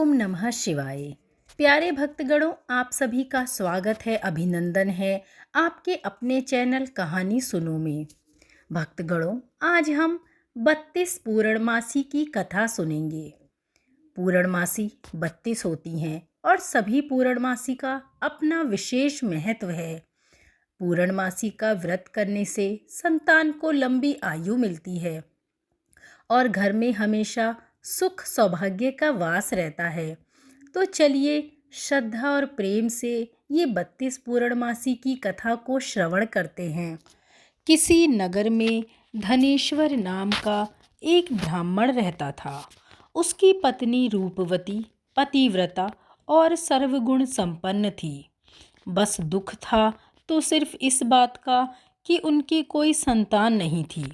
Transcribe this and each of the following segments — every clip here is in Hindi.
ओम नमः शिवाय। प्यारे भक्तगणों, आप सभी का स्वागत है, अभिनंदन है आपके अपने चैनल कहानी सुनो में। भक्तगणों, आज हम 32 पूर्णमासी की कथा सुनेंगे। पूर्णमासी 32 होती हैं और सभी पूर्णमासी का अपना विशेष महत्व है। पूर्णमासी का व्रत करने से संतान को लंबी आयु मिलती है और घर में हमेशा सुख सौभाग्य का वास रहता है। तो चलिए श्रद्धा और प्रेम से ये 32 पूर्णमासी की कथा को श्रवण करते हैं। किसी नगर में धनेश्वर नाम का एक ब्राह्मण रहता था। उसकी पत्नी रूपवती, पतिव्रता और सर्वगुण संपन्न थी। बस दुख था तो सिर्फ इस बात का कि उनकी कोई संतान नहीं थी।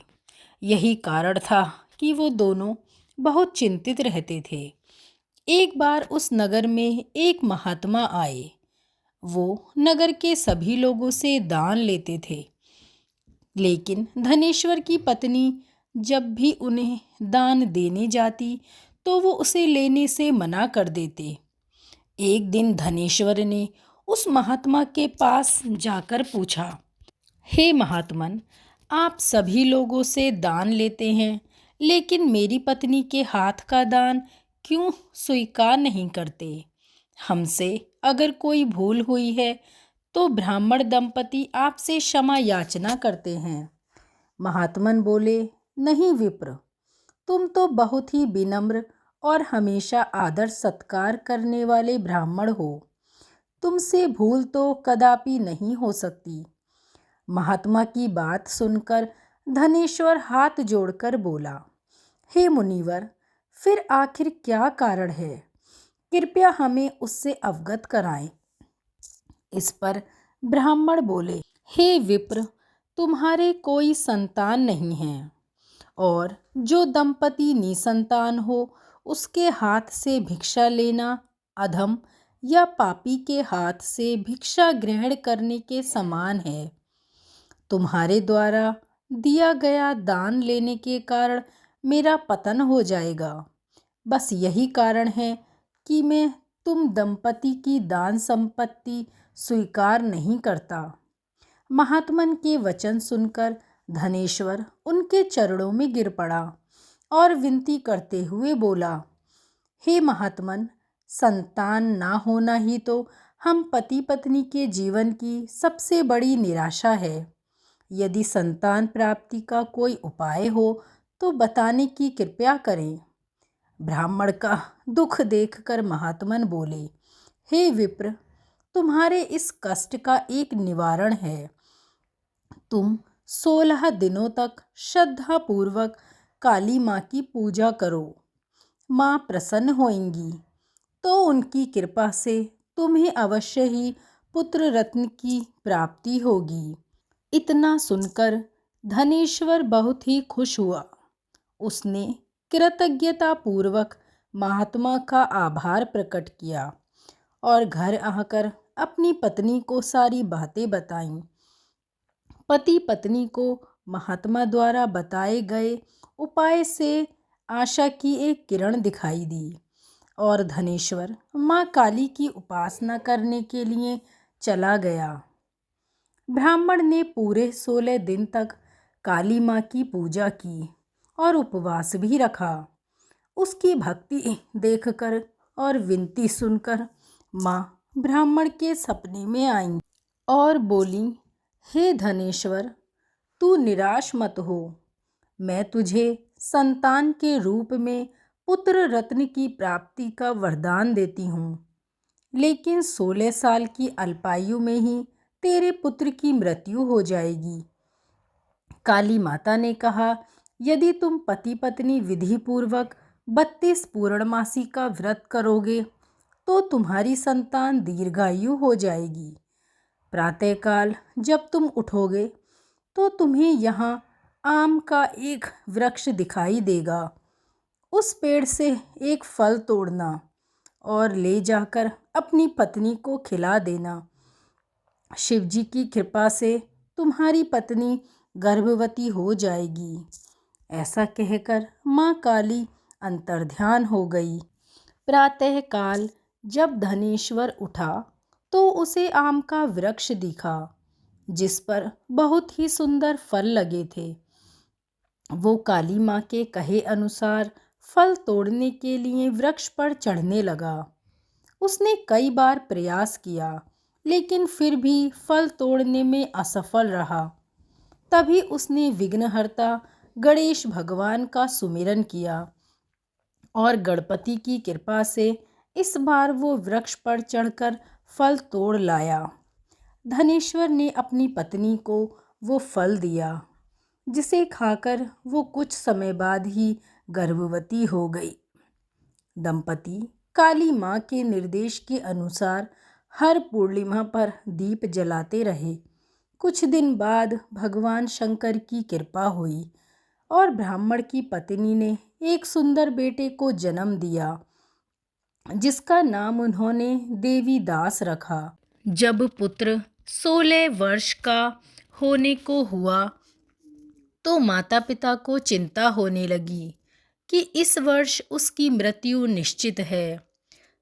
यही कारण था कि वो दोनों बहुत चिंतित रहते थे। एक बार उस नगर में एक महात्मा आए। वो नगर के सभी लोगों से दान लेते थे, लेकिन धनेश्वर की पत्नी जब भी उन्हें दान देने जाती तो वो उसे लेने से मना कर देते। एक दिन धनेश्वर ने उस महात्मा के पास जाकर पूछा, हे महात्मन, आप सभी लोगों से दान लेते हैं, लेकिन मेरी पत्नी के हाथ का दान क्यों स्वीकार नहीं करते? हमसे अगर कोई भूल हुई है तो ब्राह्मण दंपति आपसे क्षमा याचना करते हैं। महात्मन बोले, नहीं विप्र, तुम तो बहुत ही विनम्र और हमेशा आदर सत्कार करने वाले ब्राह्मण हो। तुमसे भूल तो कदापि नहीं हो सकती। महात्मा की बात सुनकर धनेश्वर हाथ जोड़कर बोला, हे मुनिवर, फिर आखिर क्या कारण है? कृपया हमें उससे अवगत कराएं। इस पर ब्राह्मण बोले, हे विप्र, तुम्हारे कोई संतान नहीं है और जो दंपति निसंतान हो उसके हाथ से भिक्षा लेना अधम या पापी के हाथ से भिक्षा ग्रहण करने के समान है। तुम्हारे द्वारा दिया गया दान लेने के कारण मेरा पतन हो जाएगा। बस यही कारण है कि मैं तुम दंपति की दान संपत्ति स्वीकार नहीं करता। महात्मन के वचन सुनकर धनेश्वर उनके चरणों में गिर पड़ा और विनती करते हुए बोला, हे महात्मन, संतान ना होना ही तो हम पति पत्नी के जीवन की सबसे बड़ी निराशा है। यदि संतान प्राप्ति का कोई उपाय हो तो बताने की कृपया करें। ब्राह्मण का दुख देखकर महात्मन बोले, हे विप्र, तुम्हारे इस कष्ट का एक निवारण है। तुम 16 दिनों तक श्रद्धा पूर्वक काली माँ की पूजा करो। माँ प्रसन्न होंगी तो उनकी कृपा से तुम्हें अवश्य ही पुत्र रत्न की प्राप्ति होगी। इतना सुनकर धनेश्वर बहुत ही खुश हुआ। उसने कृतज्ञता पूर्वक महात्मा का आभार प्रकट किया और घर आकर अपनी पत्नी को सारी बातें बताईं। पति पत्नी को महात्मा द्वारा बताए गए उपाय से आशा की एक किरण दिखाई दी और धनेश्वर माँ काली की उपासना करने के लिए चला गया। ब्राह्मण ने पूरे 16 दिन तक काली माँ की पूजा की और उपवास भी रखा। उसकी भक्ति देखकर और विनती सुनकर माँ ब्राह्मण के सपने में आई और बोली, हे धनेश्वर, तू निराश मत हो। मैं तुझे संतान के रूप में पुत्र रत्न की प्राप्ति का वरदान देती हूँ, लेकिन 16 साल की अल्पायु में ही तेरे पुत्र की मृत्यु हो जाएगी। काली माता ने कहा, यदि तुम पति पत्नी विधि पूर्वक 32 पूर्णमासी का व्रत करोगे तो तुम्हारी संतान दीर्घायु हो जाएगी। प्रातःकाल जब तुम उठोगे तो तुम्हें यहाँ आम का एक वृक्ष दिखाई देगा। उस पेड़ से एक फल तोड़ना और ले जाकर अपनी पत्नी को खिला देना। शिवजी की कृपा से तुम्हारी पत्नी गर्भवती हो जाएगी। ऐसा कहकर माँ काली अंतर्ध्यान हो गई। प्रातःकाल जब धनेश्वर उठा तो उसे आम का वृक्ष दिखा जिस पर बहुत ही सुंदर फल लगे थे। वो काली माँ के कहे अनुसार फल तोड़ने के लिए वृक्ष पर चढ़ने लगा। उसने कई बार प्रयास किया लेकिन फिर भी फल तोड़ने में असफल रहा। तभी उसने विघ्नहर्ता गणेश भगवान का सुमिरन किया और गणपति की कृपा से इस बार वो वृक्ष पर चढ़कर फल तोड़ लाया। धनेश्वर ने अपनी पत्नी को वो फल दिया जिसे खाकर वो कुछ समय बाद ही गर्भवती हो गई। दंपति काली माँ के निर्देश के अनुसार हर पूर्णिमा पर दीप जलाते रहे। कुछ दिन बाद भगवान शंकर की कृपा हुई और ब्राह्मण की पत्नी ने एक सुंदर बेटे को जन्म दिया जिसका नाम उन्होंने देवीदास रखा। जब पुत्र 16 वर्ष का होने को हुआ तो माता पिता को चिंता होने लगी कि इस वर्ष उसकी मृत्यु निश्चित है।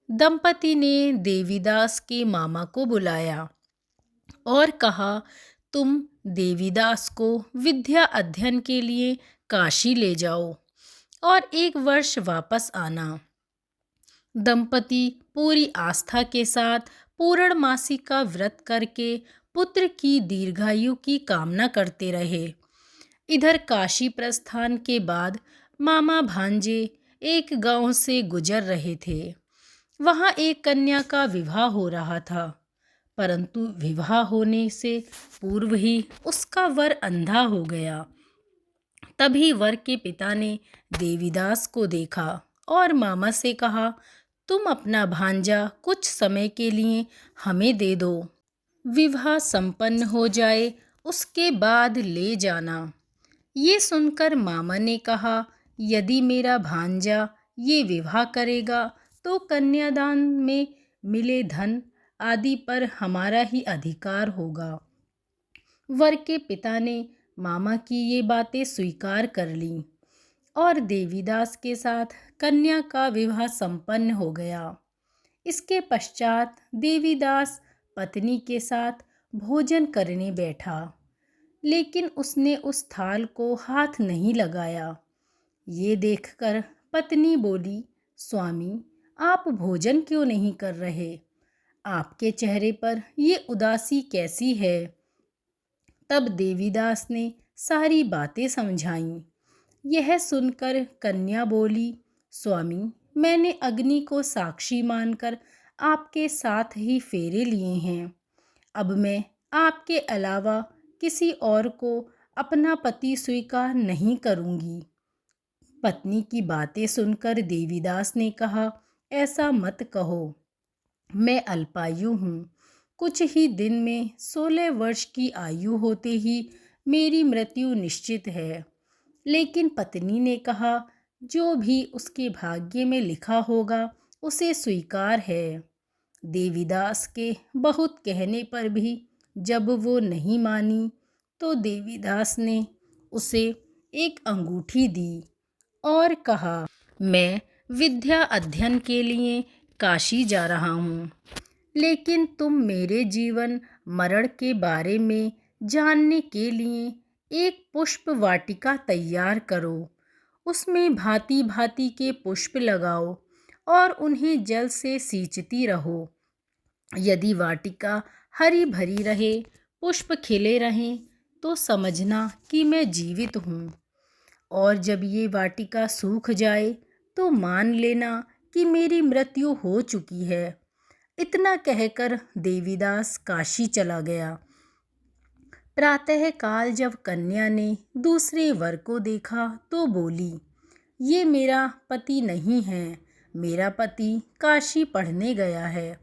दंपति ने देवीदास के मामा को बुलाया और कहा, तुम देवीदास को विद्या अध्ययन के लिए काशी ले जाओ और 1 वर्ष वापस आना। दंपति पूरी आस्था के साथ पूर्णमासी का व्रत करके पुत्र की दीर्घायु की कामना करते रहे। इधर काशी प्रस्थान के बाद मामा भांजे एक गांव से गुजर रहे थे। वहां एक कन्या का विवाह हो रहा था, परंतु विवाह होने से पूर्व ही उसका वर अंधा हो गया। तभी वर के पिता ने देवीदास को देखा और मामा से कहा, तुम अपना भांजा कुछ समय के लिए हमें दे दो। विवाह संपन्न हो जाए उसके बाद ले जाना। ये सुनकर मामा ने कहा, यदि मेरा भांजा ये विवाह करेगा तो कन्यादान में मिले धन आदि पर हमारा ही अधिकार होगा। वर के पिता ने मामा की ये बातें स्वीकार कर लीं और देवीदास के साथ कन्या का विवाह संपन्न हो गया। इसके पश्चात देवीदास पत्नी के साथ भोजन करने बैठा, लेकिन उसने उस थाल को हाथ नहीं लगाया। ये देखकर पत्नी बोली, स्वामी, आप भोजन क्यों नहीं कर रहे? आपके चेहरे पर ये उदासी कैसी है? तब देवीदास ने सारी बातें समझाईं। यह सुनकर कन्या बोली, स्वामी, मैंने अग्नि को साक्षी मानकर आपके साथ ही फेरे लिए हैं। अब मैं आपके अलावा किसी और को अपना पति स्वीकार नहीं करूंगी। पत्नी की बातें सुनकर देवीदास ने कहा, ऐसा मत कहो, मैं अल्पायु हूँ। कुछ ही दिन में 16 वर्ष की आयु होते ही मेरी मृत्यु निश्चित है। लेकिन पत्नी ने कहा, जो भी उसके भाग्य में लिखा होगा उसे स्वीकार है। देवीदास के बहुत कहने पर भी जब वो नहीं मानी तो देवीदास ने उसे एक अंगूठी दी और कहा, मैं विद्या अध्ययन के लिए काशी जा रहा हूँ, लेकिन तुम मेरे जीवन मरण के बारे में जानने के लिए एक पुष्प वाटिका तैयार करो। उसमें भांति भांति के पुष्प लगाओ और उन्हें जल से सींचती रहो। यदि वाटिका हरी भरी रहे, पुष्प खिले रहें, तो समझना कि मैं जीवित हूँ, और जब ये वाटिका सूख जाए तो मान लेना कि मेरी मृत्यु हो चुकी है। इतना कहकर देवीदास काशी चला गया। प्रातःकाल जब कन्या ने दूसरे वर को देखा तो बोली, ये मेरा पति नहीं है, मेरा पति काशी पढ़ने गया है।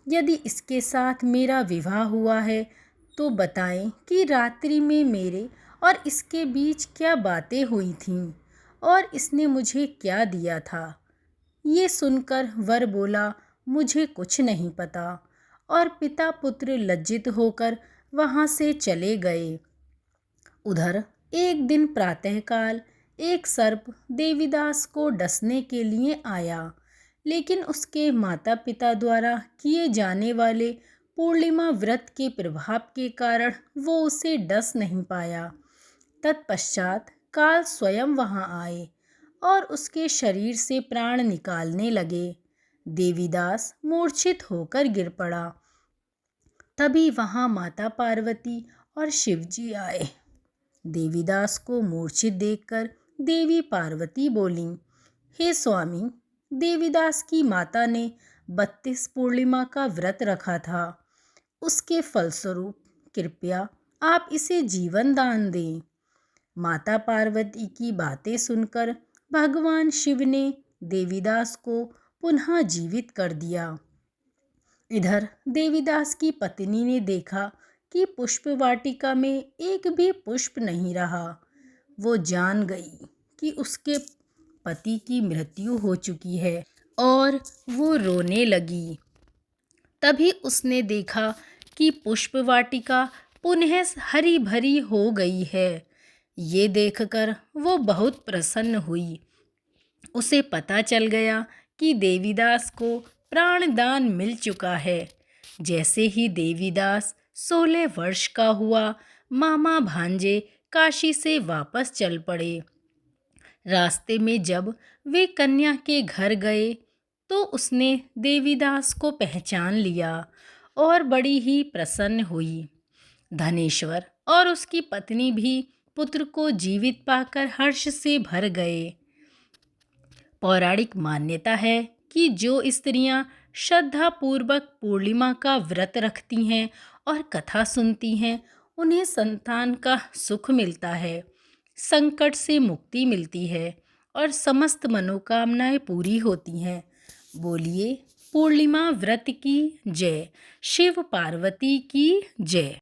यदि इसके साथ मेरा विवाह हुआ है तो बताएं कि रात्रि में मेरे और इसके बीच क्या बातें हुई थीं और इसने मुझे क्या दिया था। ये सुनकर वर बोला, मुझे कुछ नहीं पता, और पिता पुत्र लज्जित होकर वहाँ से चले गए। उधर एक दिन प्रातःकाल एक सर्प देवीदास को डसने के लिए आया, लेकिन उसके माता पिता द्वारा किए जाने वाले पूर्णिमा व्रत के प्रभाव के कारण वो उसे डस नहीं पाया। तत्पश्चात काल स्वयं वहां आए और उसके शरीर से प्राण निकालने लगे। देवीदास मूर्छित होकर गिर पड़ा। तभी वहां माता पार्वती और शिवजी आए। देवीदास को मूर्छित देखकर देवी पार्वती बोली, हे स्वामी, देवीदास की माता ने 32 पूर्णिमा का व्रत रखा था। उसके फलस्वरूप कृपया आप इसे जीवन दान दें। माता पार्वती की बातें सुनकर भगवान शिव ने देवीदास को पुनः जीवित कर दिया। इधर देवीदास की पत्नी ने देखा कि पुष्प वाटिका में एक भी पुष्प नहीं रहा। वो जान गई कि उसके पति की मृत्यु हो चुकी है और वो रोने लगी। तभी उसने देखा कि पुष्प वाटिका पुनः हरी भरी हो गई है। ये देखकर वो बहुत प्रसन्न हुई। उसे पता चल गया कि देवीदास को प्राणदान मिल चुका है। जैसे ही देवीदास 16 वर्ष का हुआ, मामा भांजे काशी से वापस चल पड़े। रास्ते में जब वे कन्या के घर गए तो उसने देवीदास को पहचान लिया और बड़ी ही प्रसन्न हुई। धनेश्वर और उसकी पत्नी भी पुत्र को जीवित पाकर हर्ष से भर गए। पौराणिक मान्यता है कि जो स्त्रियां श्रद्धापूर्वक पूर्णिमा का व्रत रखती हैं और कथा सुनती हैं, उन्हें संतान का सुख मिलता है, संकट से मुक्ति मिलती है और समस्त मनोकामनाएं पूरी होती हैं। बोलिए पूर्णिमा व्रत की जय, शिव पार्वती की जय।